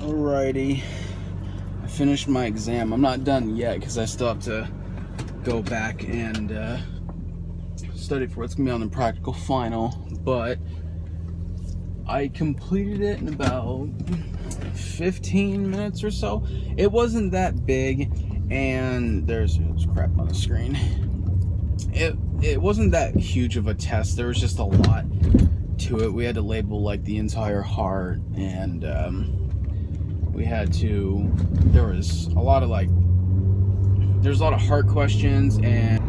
Alrighty, I finished my exam. I'm not done yet because I still have to go back and study for what's gonna be on the practical final, but I completed it in about 15 minutes or so. It wasn't that big, and there's crap on the screen. It wasn't that huge of a test. There was just a lot to it. We had to label like the entire heart, and we had to, there's a lot of heart questions and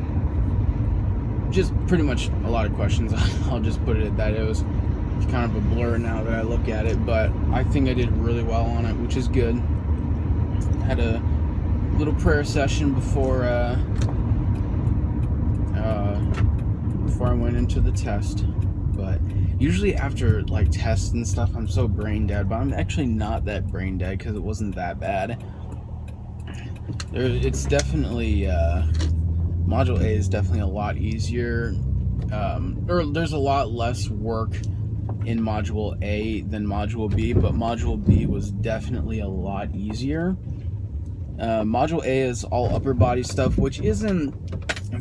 just pretty much a lot of questions. I'll just put it at that. It's kind of a blur now that I look at it, but I think I did really well on it, which is good. Had a little prayer session before I went into the test. But usually after like tests and stuff, I'm so brain dead, but I'm actually not that brain dead because it wasn't that bad. It's definitely Module A is definitely a lot easier, or there's a lot less work in Module A than Module B, but Module B was definitely a lot easier. Module A is all upper body stuff, which isn't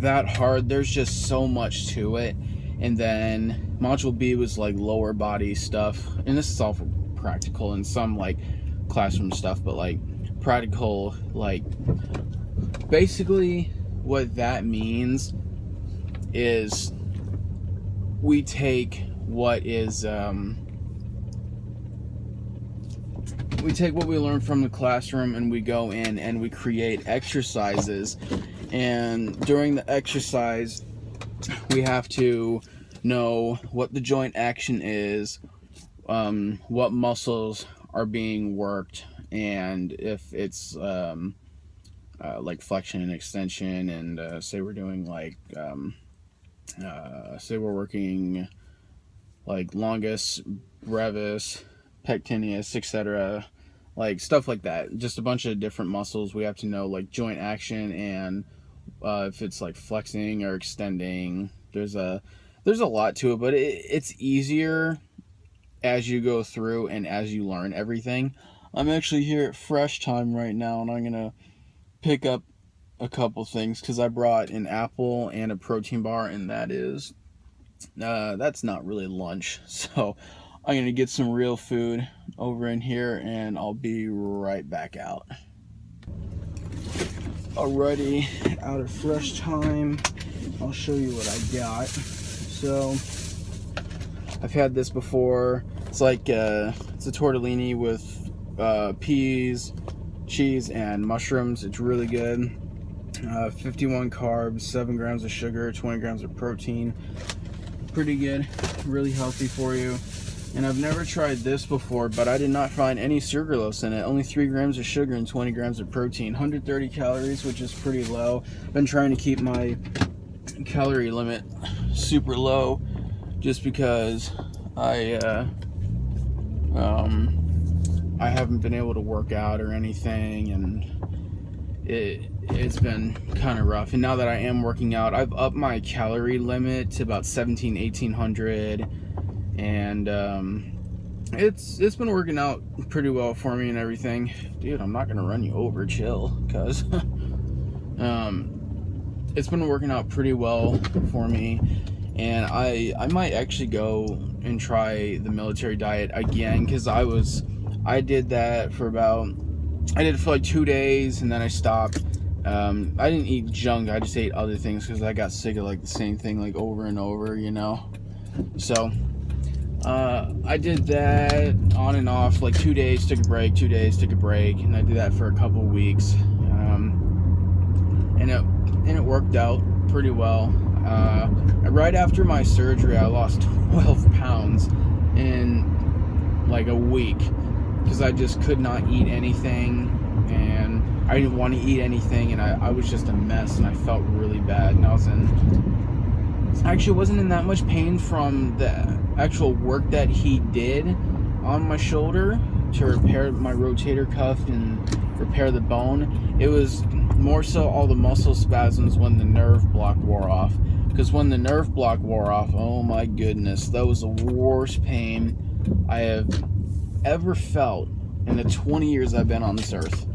that hard. There's just so much to it. And then Module B was like lower body stuff, and this is all for practical and some like classroom stuff, but like practical, like basically what that means is we take what we learn from the classroom and we go in and we create exercises, and during the exercise we have to know what the joint action is, what muscles are being worked, and if it's like flexion and extension, and say we're doing like say we're working like longus, brevis, pectineus, etc., like stuff like that. Just a bunch of different muscles. We have to know like joint action, and if it's like flexing or extending. There's a lot to it, but it's easier as you go through and as you learn everything. I'm actually here at Fresh Time right now, and I'm gonna pick up a couple things because I brought an apple and a protein bar, and that's not really lunch. So I'm gonna get some real food over in here, and I'll be right back out. Alrighty, out of Fresh Time, I'll show you what I got. So I've had this before. It's like it's a tortellini with peas, cheese, and mushrooms. It's really good. 51 carbs, 7 grams of sugar, 20 grams of protein. Pretty good, really healthy for you. And I've never tried this before, but I did not find any sucralose in it. Only 3 grams of sugar and 20 grams of protein. 130 calories, which is pretty low. Been trying to keep my calorie limit super low just because I haven't been able to work out or anything, and it's been kind of rough. And now that I am working out, I've upped my calorie limit to about 1800, and it's been working out pretty well for me and everything. Dude, I'm not gonna run you over, chill, cuz it's been working out pretty well for me, and I might actually go and try the military diet again, because I did that for like 2 days, and then I stopped. I didn't eat junk, I just ate other things because I got sick of like the same thing like over and over, you know. So I did that on and off, like 2 days, took a break, 2 days, took a break, and I did that for a couple weeks, and it worked out pretty well. Right after my surgery, I lost 12 pounds in like a week because I just could not eat anything, and I didn't want to eat anything, and I was just a mess, and I felt really bad, and I actually wasn't in that much pain from the actual work that he did on my shoulder to repair my rotator cuff and repair the bone. It was more so all the muscle spasms when the nerve block wore off. Because when the nerve block wore off, oh my goodness, that was the worst pain I have ever felt in the 20 years I've been on this earth.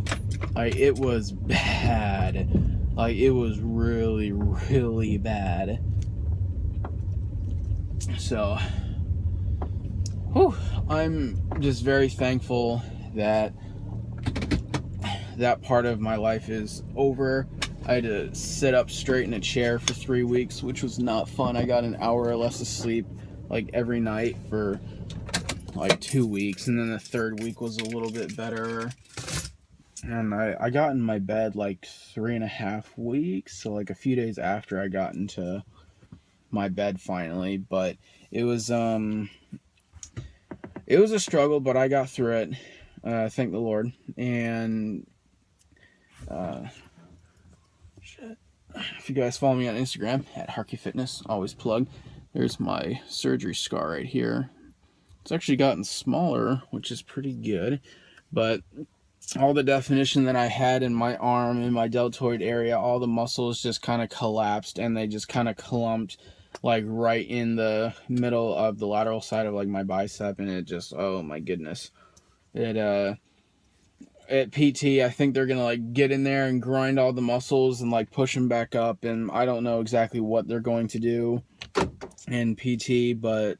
Like, it was bad. Like, it was really, really bad. So, I'm just very thankful that that part of my life is over. I had to sit up straight in a chair for 3 weeks, which was not fun. I got an hour or less of sleep like every night for like 2 weeks, and then the third week was a little bit better. And I got in my bed like 3.5 weeks, so like a few days after I got into my bed finally. But it was a struggle, but I got through it. Thank the Lord. And if you guys follow me on Instagram at Harkey Fitness, always plug. There's my surgery scar right here. It's actually gotten smaller, which is pretty good. But all the definition that I had in my arm, in my deltoid area, all the muscles just kind of collapsed, and they just kind of clumped like right in the middle of the lateral side of like my bicep, and it just, oh my goodness. At PT, I think they're gonna like get in there and grind all the muscles and like push them back up, and I don't know exactly what they're going to do in PT, but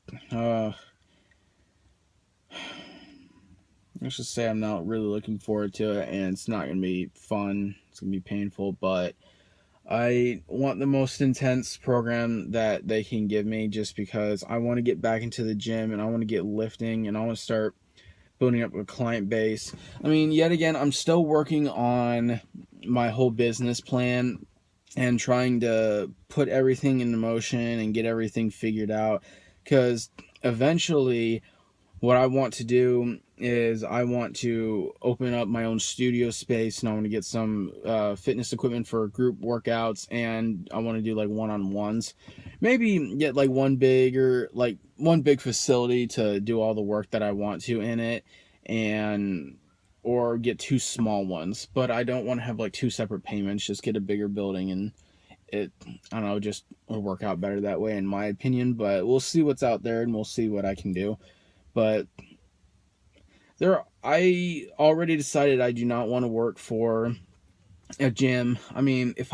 let's just say I'm not really looking forward to it, and it's not gonna be fun. It's gonna be painful, but I want the most intense program that they can give me, just because I want to get back into the gym, and I want to get lifting, and I want to start building up a client base. I mean, yet again, I'm still working on my whole business plan and trying to put everything into motion and get everything figured out, because eventually what I want to do is I want to open up my own studio space, and I want to get some fitness equipment for group workouts, and I want to do like one-on-ones. Maybe get like one big facility to do all the work that I want to in it, or get 2 small ones. But I don't want to have like 2 separate payments. Just get a bigger building, and I don't know, just will work out better that way in my opinion. But we'll see what's out there, and we'll see what I can do. But I already decided I do not want to work for a gym. I mean, if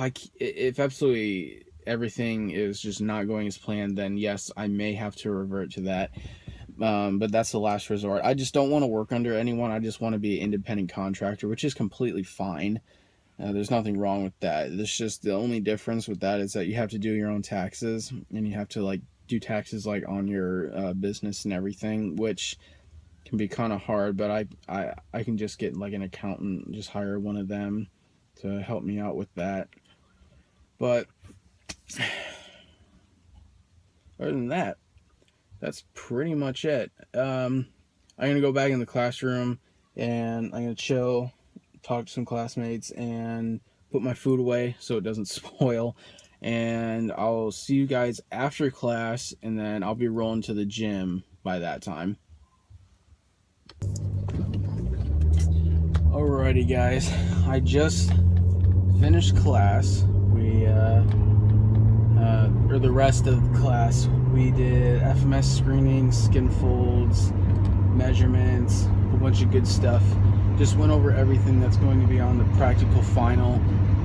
absolutely everything is just not going as planned, then yes, I may have to revert to that. But that's the last resort. I just don't want to work under anyone. I just want to be an independent contractor, which is completely fine. There's nothing wrong with that. It's just the only difference with that is that you have to do your own taxes, and you have to like do taxes like on your business and everything, which can be kind of hard. But I can just get like an accountant, just hire one of them to help me out with that. But other than that, that's pretty much it. I'm gonna go back in the classroom, and I'm gonna chill, talk to some classmates, and put my food away so it doesn't spoil. And I'll see you guys after class, and then I'll be rolling to the gym by that time. Alrighty guys, I just finished class. Or the rest of the class, we did FMS screenings, skin folds, measurements, a bunch of good stuff. Just went over everything that's going to be on the practical final,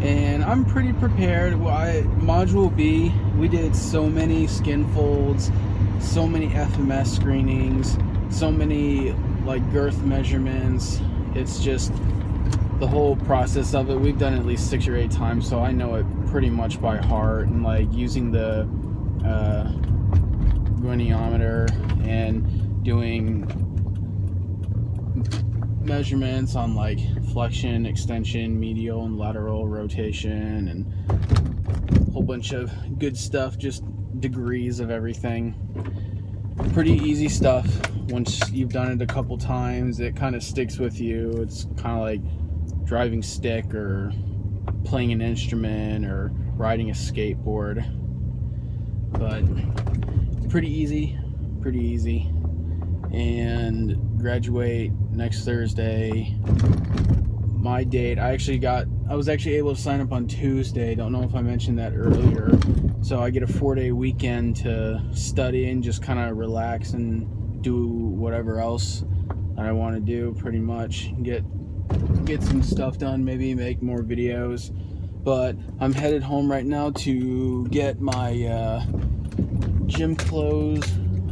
and I'm pretty prepared. Module B, we did so many skin folds, so many FMS screenings, so many like girth measurements. It's just the whole process of it. We've done it at least 6 or 8 times, so I know it pretty much by heart. And like using the goniometer and doing measurements on like flexion, extension, medial and lateral rotation, and a whole bunch of good stuff, just degrees of everything. Pretty easy stuff. Once you've done it a couple times, it kind of sticks with you. It's kind of like driving stick or playing an instrument or riding a skateboard. But it's pretty easy. And graduate next Thursday. My date, I was actually able to sign up on Tuesday. Don't know if I mentioned that earlier. So I get a 4-day weekend to study and just kind of relax and do whatever else that I want to do, pretty much. Get some stuff done, maybe make more videos. But I'm headed home right now to get my gym clothes,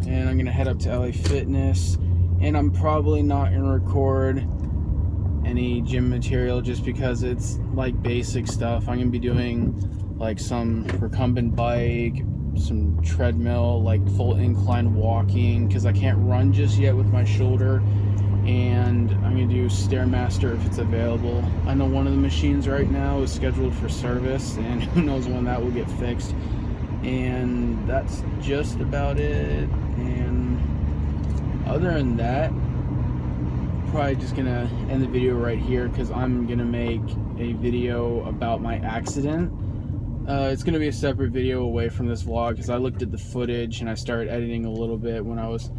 and I'm gonna head up to LA Fitness, and I'm probably not gonna record any gym material just because it's like basic stuff. I'm gonna be doing like some recumbent bike, some treadmill, like full incline walking, because I can't run just yet with my shoulder, and I'm gonna do Stairmaster if it's available. I know one of the machines right now is scheduled for service, and who knows when that will get fixed. And that's just about it. And other than that, probably just gonna end the video right here, because I'm gonna make a video about my accident. It's gonna be a separate video away from this vlog, because I looked at the footage and I started editing a little bit when I was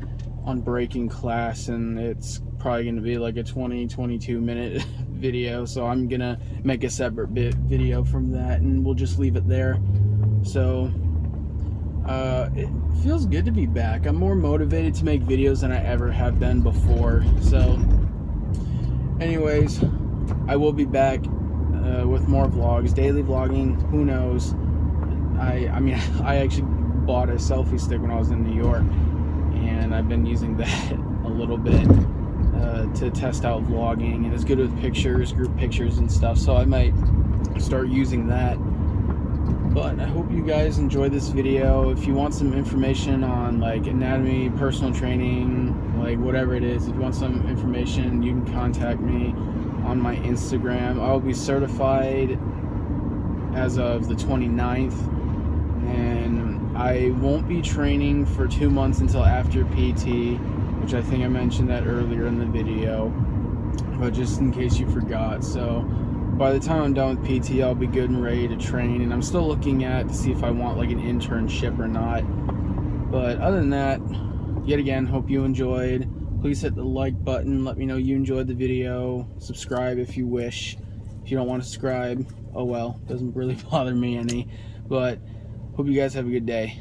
on breaking class, and it's probably gonna be like a 20-22 minute video, so I'm gonna make a separate video from that, and we'll just leave it there. So it feels good to be back. I'm more motivated to make videos than I ever have been before. So anyways, I will be back with more vlogs, daily vlogging, who knows. I mean, I actually bought a selfie stick when I was in New York, and I've been using that a little bit to test out vlogging, and it's good with pictures, group pictures and stuff, so I might start using that. But I hope you guys enjoy this video. If you want some information on like anatomy, personal training, like whatever it is, if you want some information, you can contact me on my Instagram. I'll be certified as of the 29th, and I won't be training for 2 months until after PT, which I think I mentioned that earlier in the video, but just in case you forgot. So by the time I'm done with PT, I'll be good and ready to train, and I'm still looking at to see if I want like an internship or not. But other than that, yet again, hope you enjoyed. Please hit the like button, let me know you enjoyed the video. Subscribe if you wish. If you don't want to subscribe, oh well, doesn't really bother me any. But hope you guys have a good day.